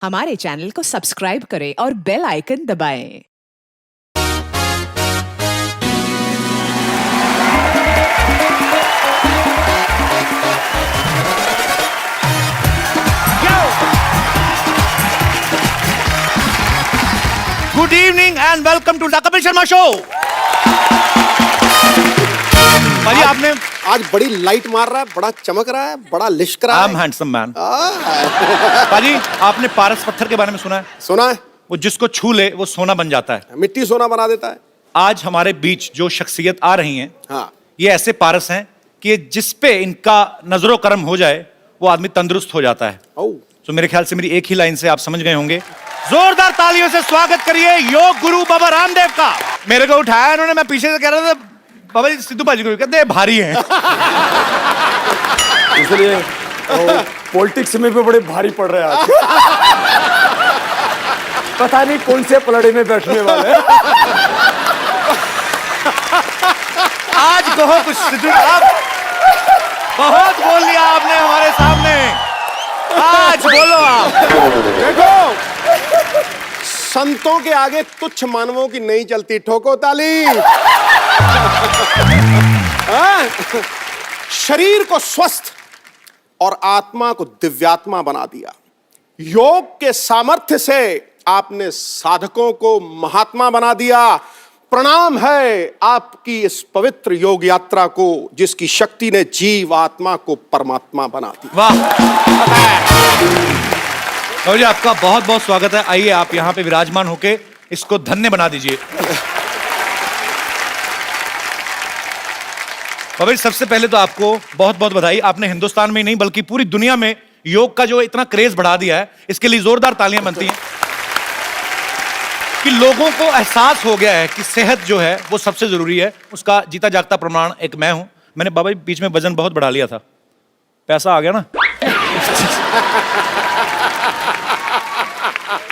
हमारे चैनल को सब्सक्राइब करें और बेल आइकन दबाएं। Good evening and welcome to the Kapil Sharma show. भाई आपने आज बड़ी लाइट मार रहा है, बड़ा चमक रहा है, बड़ा लिश्क रहा आई एम हैंडसम मैन। भाजी आपने पारस पत्थर के बारे में सुना है? सुना है। वो जिसको छू ले वो सोना बन जाता है। मिट्टी सोना बना देता है। आज हमारे बीच जो शख्सियत आ रही हैं, हाँ। ये ऐसे पारस हैं कि ये जिस पे इनका नजरो करम हो जाए वो आदमी तंदुरुस्त हो जाता है। तो मेरे ख्याल से मेरी एक ही लाइन से आप समझ गए होंगे। जोरदार तालियों से स्वागत करिए योग गुरु बाबा रामदेव का। मेरे को उठाया इन्होंने, मैं पीछे से कह रहा था बाबा जी सिद्धू भाजी को कहते भारी हैं। इसलिए पॉलिटिक्स में भी बड़े भारी पड़ रहे हैं आज। पता नहीं कौन से पलड़े में बैठने वाले हैं। आज कहो कुछ सिद्धू साहब, बहुत बोल लिया आपने हमारे सामने, आज बोलो आप। देखो, संतों के आगे तुच्छ मानवों की नहीं चलती, ठोको ताली। शरीर को स्वस्थ और आत्मा को दिव्यात्मा बना दिया। योग के सामर्थ्य से आपने साधकों को महात्मा बना दिया। प्रणाम है आपकी इस पवित्र योग यात्रा को, जिसकी शक्ति ने जीव आत्मा को परमात्मा बना दिया। वाह बाबू जी, आपका बहुत बहुत स्वागत है। आइए आप यहाँ पे विराजमान होके इसको धन्य बना दीजिए। बाबा जी सबसे पहले तो आपको बहुत बहुत बधाई। आपने हिंदुस्तान में ही नहीं बल्कि पूरी दुनिया में योग का जो इतना क्रेज बढ़ा दिया है, इसके लिए जोरदार तालियां बनती हैं कि लोगों को एहसास हो गया है कि सेहत जो है वो सबसे जरूरी है। उसका जीता जागता प्रमाण एक मैं हूं। मैंने बाबा जी बीच में वजन बहुत बढ़ा लिया था, पैसा आ गया ना।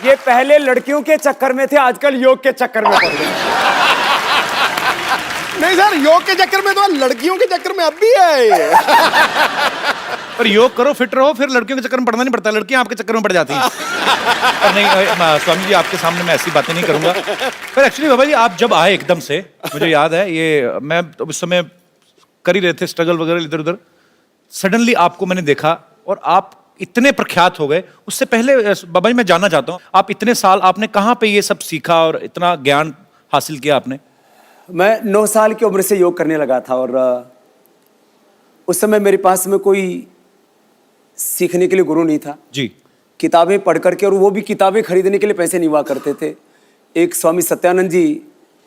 ये पहले लड़कियों के चक्कर में थे, आजकल योग के चक्कर में पड़ गए। नहीं सर, योग के चक्कर में तो लड़कियों के चक्कर में अब भी है। पर योग करो, फिट रहो, फिर लड़कियों के चक्कर में पड़ना नहीं पड़ता, लड़कियां आपके चक्कर में पड़ जाती हैं। पर नहीं स्वामी जी, आपके सामने मैं ऐसी बातें नहीं करूंगा। पर एक्चुअली बाबा जी आप जब आए एकदम से, मुझे याद है ये मैं उस समय कर ही रहे थे स्ट्रगल वगैरह इधर उधर, सडनली आपको मैंने देखा और आप इतने प्रख्यात हो गए। उससे पहले बाबा जी मैं जानना चाहता हूँ, आप इतने साल आपने कहाँ पे ये सब सीखा और इतना ज्ञान हासिल किया आपने? मैं 9 साल की उम्र से योग करने लगा था और उस समय मेरे पास में कोई सीखने के लिए गुरु नहीं था जी। किताबें पढ़ करके, और वो भी किताबें खरीदने के लिए पैसे नहीं हुआ करते थे। एक स्वामी सत्यानंद जी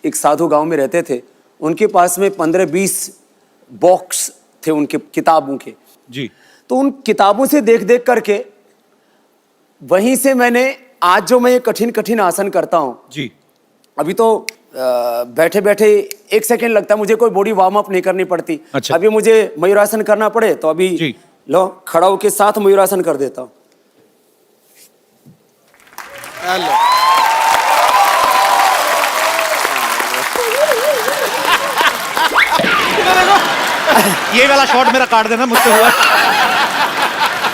एक साधु गांव में रहते थे, उनके पास में 15-20 बॉक्स थे उनके किताबों के जी। तो उन किताबों से देख देख करके वहीं से मैंने आज जो मैं ये कठिन कठिन आसन करता हूँ जी। अभी तो बैठे बैठे 1 सेकंड लगता है, मुझे कोई बॉडी वार्म अप नहीं करनी पड़ती। अच्छा। अभी मुझे मयूरासन करना पड़े तो अभी जी। लो खड़ा होके साथ मयूरासन कर देता हूँ। ये वाला शॉट मेरा काट देना, मुझसे हुआ।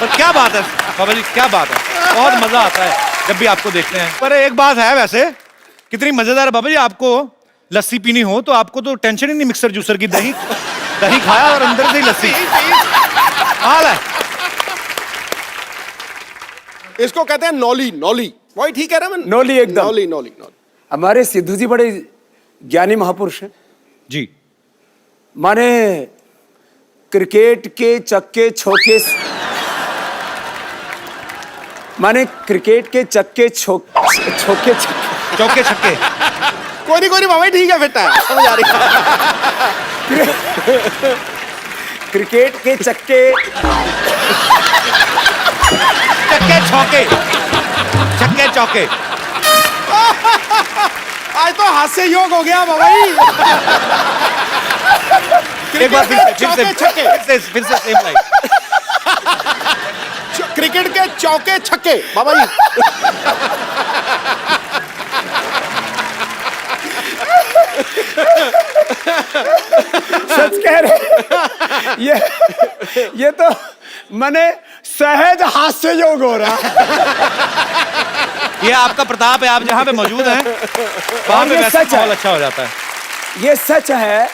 पर क्या बात है बाबा जी, क्या बात है, बहुत मजा आता है जब भी आपको देखते हैं। पर एक बात है वैसे, कितनी मजेदार है बाबा जी, आपको लस्सी पीनी हो तो आपको तो टेंशन ही नहीं मिक्सर जूसर की। दही दही खाया और अंदर से ही लस्सी हाल है। इसको कहते हैं नौली। नौली वही ठीक है ना? मैं नौली एकदम। नौली नौली नौली। हमारे सिद्धू जी बड़े ज्ञानी महापुरुष हैं जी। माने क्रिकेट के चक्के छोके, माने क्रिकेट के चक्के छोके चौके छक्के। कोई नहीं बाबा, ठीक है, बेटा समझ आ रही। क्रिकेट के चक्के चक्के छक्के, छक्के चौके। आज तो हास्य योग हो गया बाबा जी। एक बार फिर से सेम लाइन। क्रिकेट के चौके छक्के बाबा जी। सच कह रहे। ये तो मैंने सहज हास्य योग हो रहा। ये आपका प्रताप है, आप जहाँ पे मौजूद हैं वहाँ पे ये वैसे सच है। माहौल अच्छा हो जाता है। ये सच है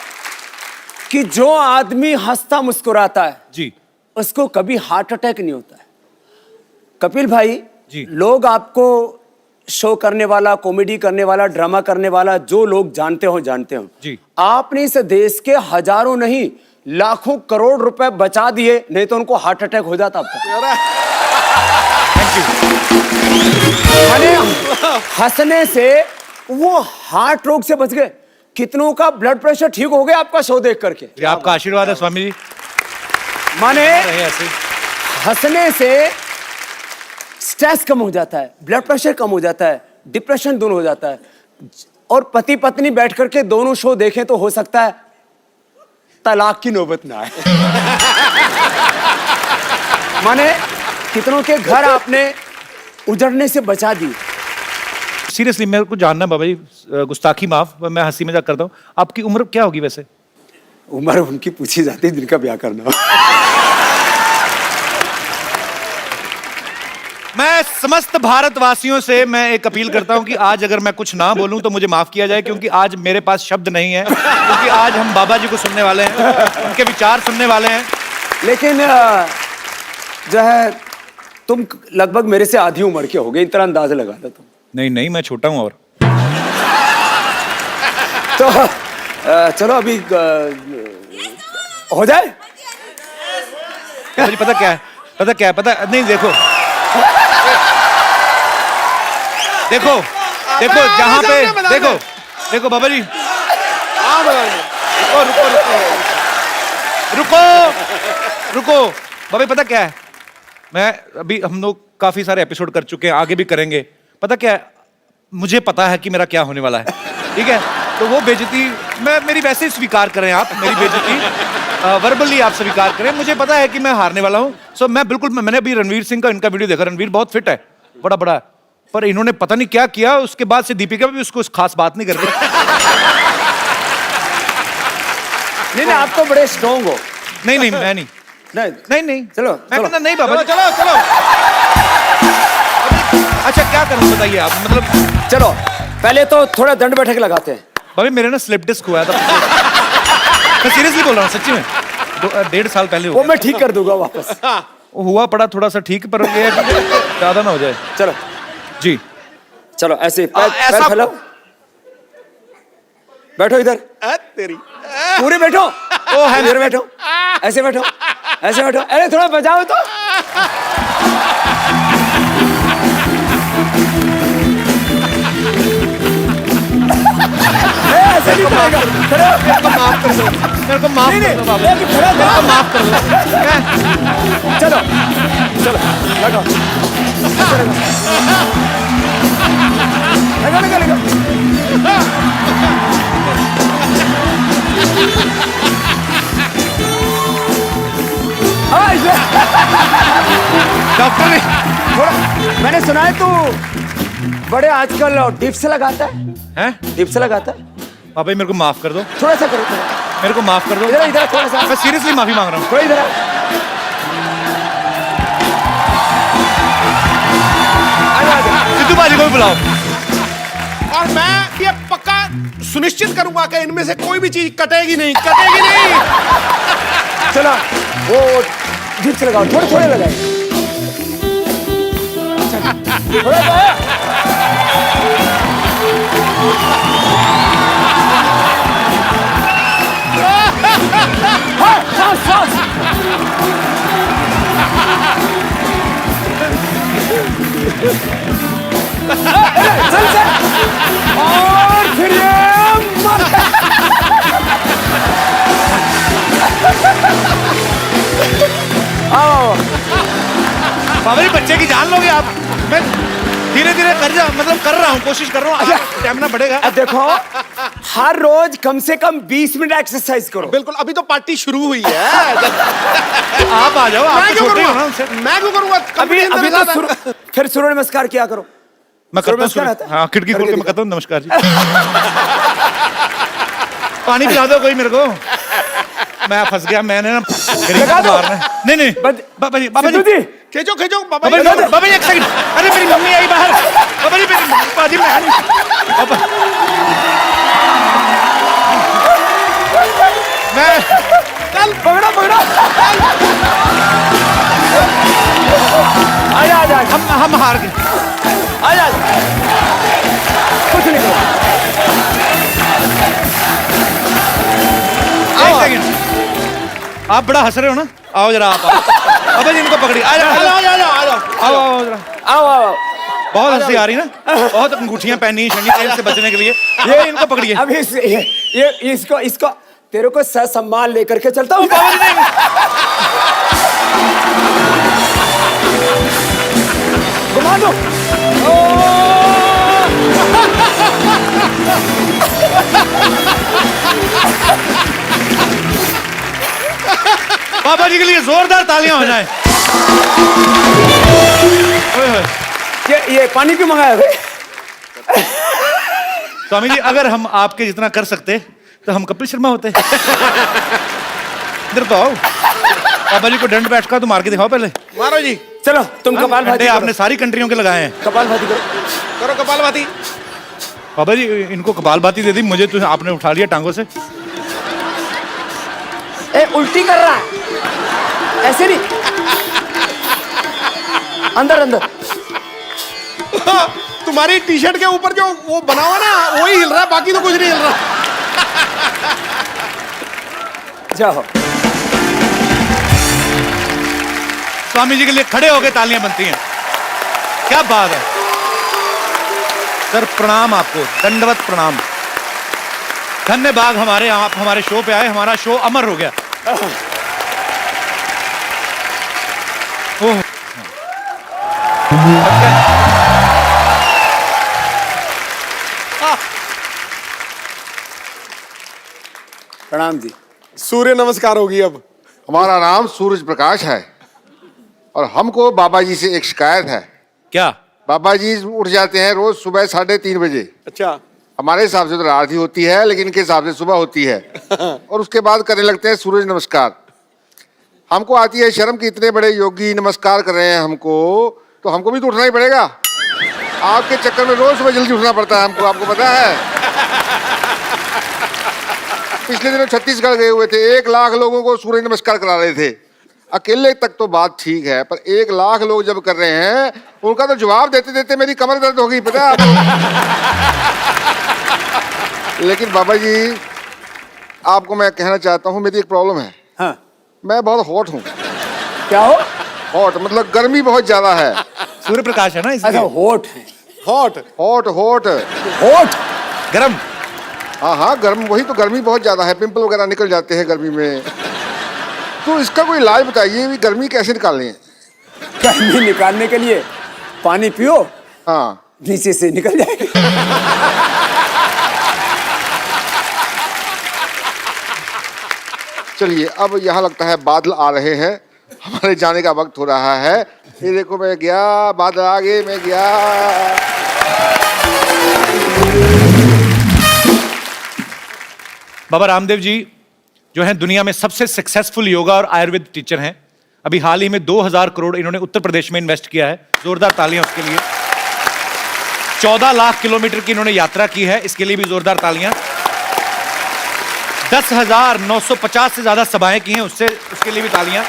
कि जो आदमी हंसता मुस्कुराता है जी उसको कभी हार्ट अटैक नहीं होता है। कपिल भाई जी। लोग आपको शो करने वाला, कॉमेडी करने वाला, ड्रामा करने वाला जो लोग जानते हो जी। आपने इस देश के हजारों नहीं लाखों करोड़ रुपए बचा दिए, नहीं तो उनको हार्ट अटैक हो जाता अब तक। Thank you. माने हंसने से वो हार्ट रोग से बच गए। कितनों का ब्लड प्रेशर ठीक हो गया आपका शो देख करके। ये आपका आशीर्वाद है स्वामी जी। माने रहे ऐसे ही। हंसने से स्ट्रेस कम हो जाता है, ब्लड प्रेशर कम हो जाता है, डिप्रेशन दूर हो जाता है। और पति पत्नी बैठ करके दोनों शो देखें तो हो सकता है तलाक की नौबत ना आए। माने कितनों के घर आपने उजड़ने से बचा दी। सीरियसली मेरे को जानना है बाबा जी, गुस्ताखी माफ, मैं हंसी मजाक करता हूँ, आपकी उम्र क्या होगी वैसे? उम्र उनकी पूछी जाती है जिनका ब्याह करना हो। मैं समस्त भारतवासियों से मैं एक अपील करता हूं कि आज अगर मैं कुछ ना बोलूं तो मुझे माफ किया जाए, क्योंकि आज मेरे पास शब्द नहीं है, क्योंकि आज हम बाबा जी को सुनने वाले हैं, उनके विचार सुनने वाले हैं। लेकिन जो है तुम लगभग मेरे से आधी उम्र के हो गए, इतना अंदाजा लगा था तुम। नहीं नहीं, मैं छोटा हूं। और तो चलो अभी हो जाए। मुझे पता क्या है, पता नहीं, देखो जहां पे देखो बाबा जी, रुको बाबा जी, पता क्या है, मैं अभी हम लोग काफी सारे एपिसोड कर चुके हैं, आगे भी करेंगे। पता क्या है, मुझे पता है कि मेरा क्या होने वाला है, ठीक है? तो वो बेइज्जती मेरी वैसे ही स्वीकार करें आप, मेरी बेइज्जती वर्बली आप स्वीकार करें। मुझे पता है कि मैं हारने वाला हूं। सो मैं बिल्कुल, मैंने अभी रणवीर सिंह का इनका वीडियो देखा, रणवीर बहुत फिट है, बड़ा है, पर इन्होंने पता नहीं क्या किया, उसके बाद से दीपिका भी उसको खास बात नहीं कर रही। नहीं आप तो बड़े स्ट्रॉन्ग हो। नहीं मैं नहीं, चलो मैं कहता नहीं बाबा जी। चलो अच्छा क्या करूं बताइए आप, मतलब चलो पहले तो थोड़ा दंड बैठक लगाते हैं। भाभी मेरे ना स्लिप डिस्क हुआ था। मैं सीरियसली बोल रहा हूँ, सच्ची में 1.5 साल पहले वो मैं ठीक कर दूंगा वापस। वो हुआ पड़ा थोड़ा सा ठीक, पर ये है कि ज्यादा ना हो जाए। चलो जी चलो ऐसे पैर ऐसा- फैलाओ, बैठो इधर, तेरी पूरे बैठो। ओ है इधर बैठो, ऐसे बैठो, ऐसे बैठो। अरे थोड़ा बजाओ तो। ऐसे नहीं चलेगा। खड़े हो। मेरे को माफ कर दो बाबा, नहीं, खड़ा मेरे को माफ कर दो। चलो चलो लगाओ, ऐसे लगाओ, लगा। डॉक्टर ने थोड़ा मैंने सुना है तू बड़े आजकल डिप्स लगाता है। हैं? डिप्स लगाता है। बाबा जी मेरे को माफ कर दो, थोड़ा सा करो, मेरे को माफ कर दो। इधर इधर थोड़ा सा, मैं सीरियसली माफी मांग रहा हूँ। थोड़ा इधर सिद्धू बाजी को भी बुलाओ। और मैं ये पक्का सुनिश्चित करूंगा कि इनमें से कोई भी चीज कटेगी नहीं। चलो वो डिप्स लगाओ, थोड़े थोड़े लगाए। थोड़ा सा सांस सांस। चल चल और फिर ये आओ। बाबा जी बच्चे की जान लोगे आप। मैं धीरे धीरे कर रहा हूँ, कोशिश कर रहा हूँ, स्टैमिना बढ़ेगा। अब देखो हर रोज कम से कम 20 मिनट एक्सरसाइज करो। बिल्कुल, अभी तो पार्टी शुरू हुई है। आप आ जाओ, आप मैं तो क्यों छोटे हो ना करूंगा? उनसे। मैं क्यों करूंगा? अभी अभी तो फिर सूर्य नमस्कार किया करो। मैं करता हूँ नमस्कार आता है? हाँ, खिड़की खोल करके के मैं करता हूँ नमस्कार जी। पानी पिला दो कोई मेरे को, मैं फंस गया। मैंने ना लगा दो। नहीं बंद- बाबा जी सिद्धू जी, खींचो बाबा बाबा जी, जी। बाबा जी एक सेकंड। अरे मेरी मम्मी आई बाहर। बाबा जी हम हार गए। आ जा कुछ नहीं करो। एक सेकंड, आप बड़ा हंस रहे हो ना, आओ जरा आप अबे जी इनको पकड़िए, आ जाओ आ जाओ आ जाओ आ जाओ आओ आओ जरा। आओ आओ बहुत हंसी आ रही ना, बहुत अंगूठियां पहनी है शनि तेल से बचने के लिए। ये इनको पकड़िए। अब ये इसको तेरे को सम्मान लेकर के चलता हूँ। बाबा जी नहीं, घुमा दो। बाबा जी के लिए जोरदार तालियां हो जाएं। ओए होए। ये पानी क्यों मंगाया भाई? स्वामी जी अगर हम आपके जितना कर सकते तो हम कपिल शर्मा होते। इधर तो आओ, बाबा जी को दंड बैठ का तो मार के दिखाओ पहले। मारो जी, चलो तुम कपालभाति डंडे करो। आपने सारी कंट्रियों के लगाए हैं। कपालभाति करो। करो कपालभाति। बाबा जी इनको कपालभाति दे दी, मुझे तो आपने उठा लिया टांगों से। ए उल्टी कर रहा है, ऐसे नहीं, अंदर अंदर। तुम्हारी टी शर्ट के ऊपर जो वो बना हुआ ना वही हिल रहा है, बाकी तो कुछ नहीं हिल रहा। जाओ। स्वामी जी के लिए खड़े होकर तालियां बनती हैं। क्या बात है सर, प्रणाम आपको, दंडवत प्रणाम। धन्यवाद हमारे, आप हमारे शो पे आए, हमारा शो अमर हो गया। ओह प्रणाम जी। सूर्य नमस्कार होगी अब। हमारा नाम सूरज प्रकाश है और हमको बाबा जी से एक शिकायत है। क्या? बाबा जी उठ जाते हैं रोज सुबह 3:30 बजे। अच्छा, हमारे हिसाब से तो आरती होती है, लेकिन इनके हिसाब से सुबह होती है। और उसके बाद करने लगते हैं सूरज नमस्कार। हमको आती है शर्म कि इतने बड़े योगी नमस्कार कर रहे हैं हमको, तो हमको भी तो उठना ही पड़ेगा। आपके चक्कर में रोज सुबह जल्दी उठना पड़ता है हमको, आपको पता है। पिछले दिनों छत्तीसगढ़ गए हुए थे, 1 लाख लोगों को सूर्य नमस्कार करा रहे थे। अकेले तक तो बात ठीक है, पर 1 लाख लोग जब कर रहे हैं, उनका तो जवाब देते देते मेरी कमर दर्द हो गई, पता है आपको। लेकिन बाबा जी आपको मैं कहना चाहता हूँ, मेरी एक प्रॉब्लम है। हाँ। मैं बहुत हॉट हूँ। क्या हो? हॉट मतलब गर्मी बहुत ज्यादा है। सूर्य प्रकाश है ना अच्छा इसलिए। होठ है। हॉट हॉट हॉट होठ गरम। हाँ हाँ गर्म, वही तो, गर्मी बहुत ज्यादा है, पिंपल वगैरह निकल जाते हैं गर्मी में। तो इसका कोई इलाज बताइए, भी गर्मी कैसे निकालनी है। गर्मी निकालने के लिए पानी पियो, हाँ नीचे से निकल जाएगी। चलिए, अब यहाँ लगता है बादल आ रहे हैं, हमारे जाने का वक्त हो रहा है। ये देखो मैं गया, बादल आ गए, मैं गया। बाबा रामदेव जी जो हैं दुनिया में सबसे सक्सेसफुल योगा और आयुर्वेद टीचर हैं। अभी हाल ही में 2000 करोड़ इन्होंने उत्तर प्रदेश में इन्वेस्ट किया है, जोरदार तालियां उसके लिए। 14 लाख किलोमीटर की इन्होंने यात्रा की है, इसके लिए भी जोरदार तालियां। 10,950 से ज्यादा सभाएं की हैं, उसके लिए भी तालियां।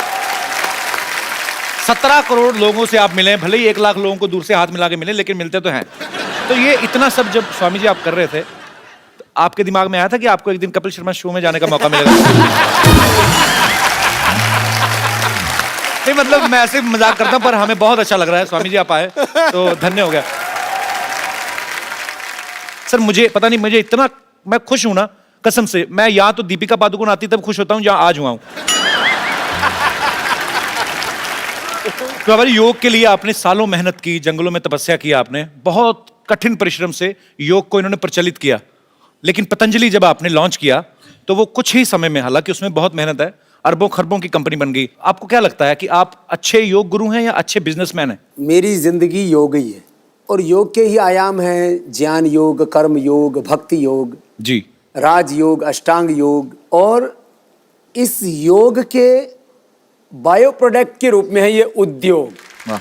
17 करोड़ लोगों से आप मिले, भले ही 1 लाख लोगों को दूर से हाथ मिला के मिले, लेकिन मिलते तो हैं। तो ये इतना सब जब स्वामी जी आप कर रहे थे, तो आपके दिमाग में आया था कि आपको एक दिन कपिल शर्मा शो में जाने का मौका मिलेगा? नहीं मतलब मैं ऐसे मजाक करता हूं, पर हमें बहुत अच्छा लग रहा है स्वामी जी आप आए, तो धन्य हो गया। सर मुझे पता नहीं, मुझे इतना मैं खुश हूं ना, कसम से। मैं या तो दीपिका पादुकोण आती तब खुश होता हूं, जहां आज हुआ हूं। तो हमारे योग के लिए आपने सालों मेहनत की, जंगलों में तपस्या की आपने, बहुत कठिन परिश्रम से योग को इन्होंने प्रचलित किया। लेकिन पतंजलि जब आपने लॉन्च किया तो वो कुछ ही समय में, हालांकि उसमें बहुत मेहनत है, अरबों खरबों की कंपनी बन गई। आपको क्या लगता है कि आप अच्छे योग गुरु हैं या अच्छे बिजनेसमैन हैं? मेरी जिंदगी योग ही है, और योग के ही आयाम हैं ज्ञान योग, कर्म योग, भक्ति योग जी, राज योग, अष्टांग योग, और इस योग के बायो प्रोडक्ट के रूप में है ये उद्योग। वाह।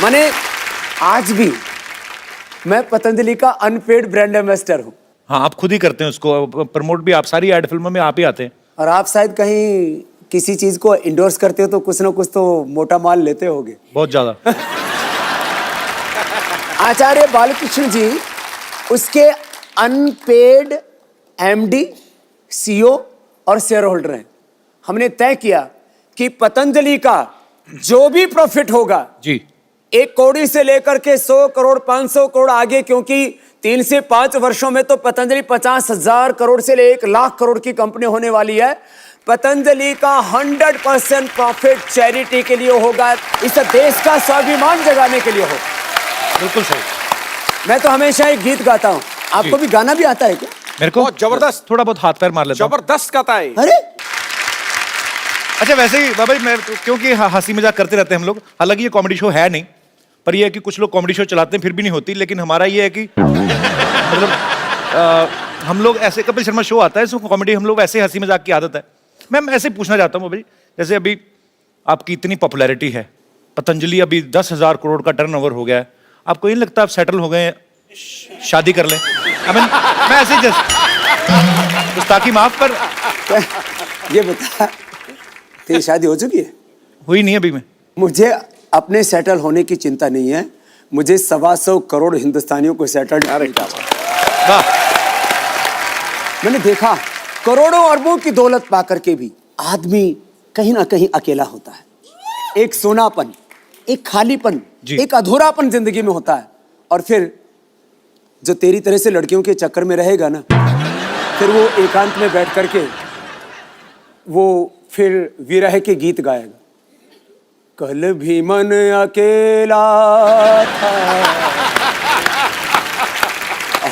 माने आज भी मैं पतंजलि का अनपेड ब्रांड एम्बेसडर हूँ। हाँ आप खुद ही करते हैं उसको प्रमोट भी, आप सारी एड फिल्मों में आप ही आते हैं। और आप शायद कहीं किसी चीज को इंडोर्स करते हो तो कुछ ना कुछ तो मोटा माल लेते होगे। बहुत ज्यादा। आचार्य बालकृष्ण जी उसके अनपेड एमडी, सीईओ और शेयर होल्डर हैं। हमने तय किया कि पतंजलि का जो भी प्रॉफिट होगा जी 1 करोड़ से लेकर के 100 करोड़ 500 करोड़ आगे, क्योंकि 3 से 5 वर्षों में तो पतंजलि 50,000 करोड़ से 1 लाख करोड़ की कंपनी होने वाली है। पतंजलि का 100% प्रॉफिट चैरिटी के लिए होगा, इस देश का स्वाभिमान जगाने के लिए हो। बिल्कुल सही। मैं तो हमेशा एक गीत गाता हूँ, आपको भी गाना भी आता है क्या? मेरे को बहुत जबरदस्त। थोड़ा बहुत हाथ पैर मार लेता हूँ। जबरदस्त गाता है। अरे अच्छा वैसे ही बाबा जी, मैं क्योंकि हंसी मजाक करते रहते हैं हम लोग, हालांकि ये कॉमेडी शो है नहीं, पर ये है कि कुछ लोग कॉमेडी शो चलाते हैं फिर भी नहीं होती, लेकिन हमारा ये है कि मतलब हम लोग ऐसे, कपिल शर्मा शो आता है इसमें कॉमेडी, हम लोग ऐसे हंसी मजाक की आदत है। मैं ऐसे पूछना चाहता हूँ बाबा जी, जैसे अभी आपकी इतनी पॉपुलैरिटी है, पतंजलि अभी 10,000 करोड़ का टर्नओवर हो गया है, आपको नहीं लगता आप सेटल हो गए हैं, शादी कर लें? मैं ऐसे जस्ट गुस्ताखी माफ, पर ये बता, तेरी शादी हो चुकी है? हुई नहीं अभी। मैं मुझे अपने सेटल होने की चिंता नहीं है, मुझे 125 करोड़ हिंदुस्तानियों को सेटल। वाह। मैंने देखा करोड़ों अरबों की दौलत पाकर के भी आदमी कहीं ना कहीं अकेला होता है। एक सोनापन, एक खालीपन, एक अधूरापन जिंदगी में होता है। और फिर जो तेरी तरह से लड़कियों के चक्कर में रहेगा ना, फिर वो एकांत में बैठ करके वो फिर विरह के गीत गाएगा। कल भी मन अकेला था,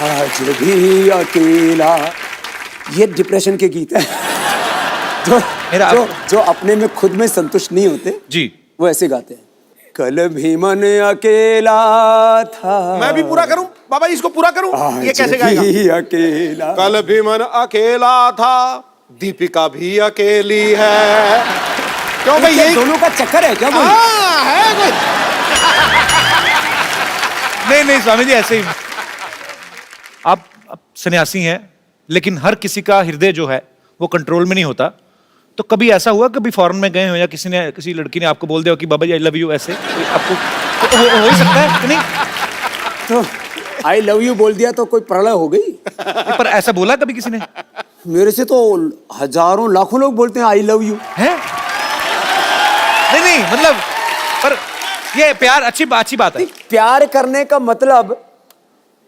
आज भी अकेला। ये डिप्रेशन के गीत है। जो अपने में खुद में संतुष्ट नहीं होते जी, वो ऐसे गाते हैं। कल भी मन अकेला था। मैं भी पूरा करूं बाबा जी, इसको पूरा करूं? ये कैसे गाएगा? अकेला। कल भी मन अकेला था, दीपिका भी अकेली है। क्यों भाई, ये दोनों का चक्कर है क्या? है कोई? नहीं स्वामी जी, ऐसे ही आप सन्यासी हैं, लेकिन हर किसी का हृदय जो है वो कंट्रोल में नहीं होता। तो कभी ऐसा हुआ, कभी फॉरेन में गए हो या किसी लड़की ने आपको बोल दिया कि बाबा जी आई लव यू, ऐसे आपको तो हो ही सकता है कि नहीं? तो आई लव यू बोल दिया तो कोई प्रलय हो गई? पर ऐसा बोला कभी किसी ने? मेरे से तो हजारों लाखों लोग बोलते हैं आई लव यू। हैं? नहीं मतलब, पर ये प्यार अच्छी बात है। प्यार करने का मतलब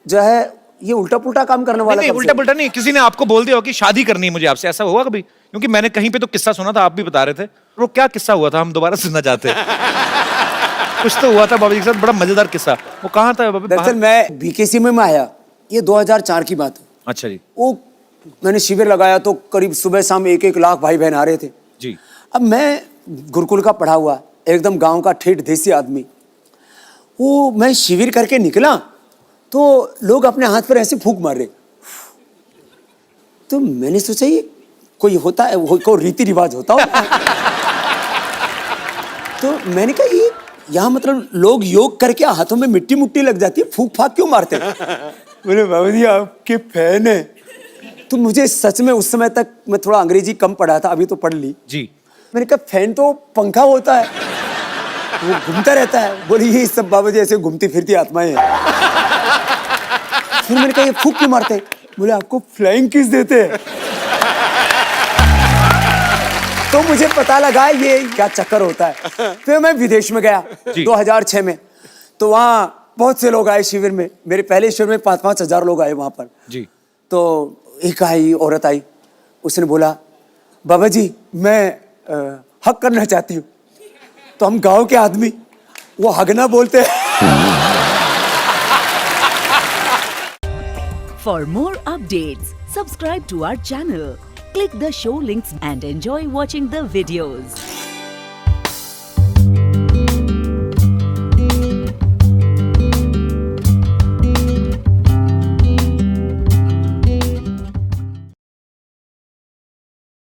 जो है ये उल्टा पुल्टा काम करने वाला। नहीं उल्टा पुल्टा नहीं, किसी ने आपको बोल दिया हो कि शादी करनी है मुझे आपसे, ऐसा हुआ कभी? क्योंकि मैंने कहीं पे तो किस्सा सुना था, आप भी बता रहे थे, वो क्या किस्सा हुआ था, हम दोबारा सुनना चाहते हैं। कुछ तो हुआ था बाबा जी के साथ, बड़ा मजेदार किस्सा। वो कहाँ था बाबा? दरअसल मैं बीकेसी में आया, ये 2004 की बात है। अच्छा जी। वो मैंने शिविर लगाया तो करीब सुबह शाम 1-1 लाख भाई बहन आ रहे थे जी। अब मैं गुरुकुल का पढ़ा हुआ एकदम गांव का ठेठ देसी आदमी, वो मैं शिविर करके निकला तो लोग अपने हाथ पर ऐसे फूंक मार रहे। तो मैंने सोचा ये कोई होता है, कोई रीति रिवाज होता होगा। तो मैंने कहा ये यहाँ मतलब लोग योग करके हाथों में मिट्टी मुट्टी लग जाती है, फूंक फाक क्यों मारते हैं? बोले बाबा जी आपके फैन है। तो मुझे सच में उस समय तक मैं थोड़ा अंग्रेजी कम पढ़ा था, अभी तो पढ़ ली जी। मैंने कहा फैन तो पंखा होता है, वो घूमता रहता है। बोले ये सब बाबा जी ऐसे घूमती फिरती आत्माएं हैं। फिर मैंने कहा ये फूंक क्यों मारते हैं? बोले आपको फ्लाइंग किस देते हैं। तो मुझे पता लगा ये क्या चक्कर होता है। फिर मैं विदेश में गया 2006 में, तो वहाँ बहुत से लोग आए शिविर में। मेरे पहले शिविर में 5-5 हजार लोग आए वहाँ पर जी। तो एक औरत आई, उसने बोला बाबा जी मैं हक करना चाहती हूँ। तो हम गांव के आदमी वो हगना बोलते हैं। For more updates, subscribe to our channel, click the show links and enjoy watching the videos.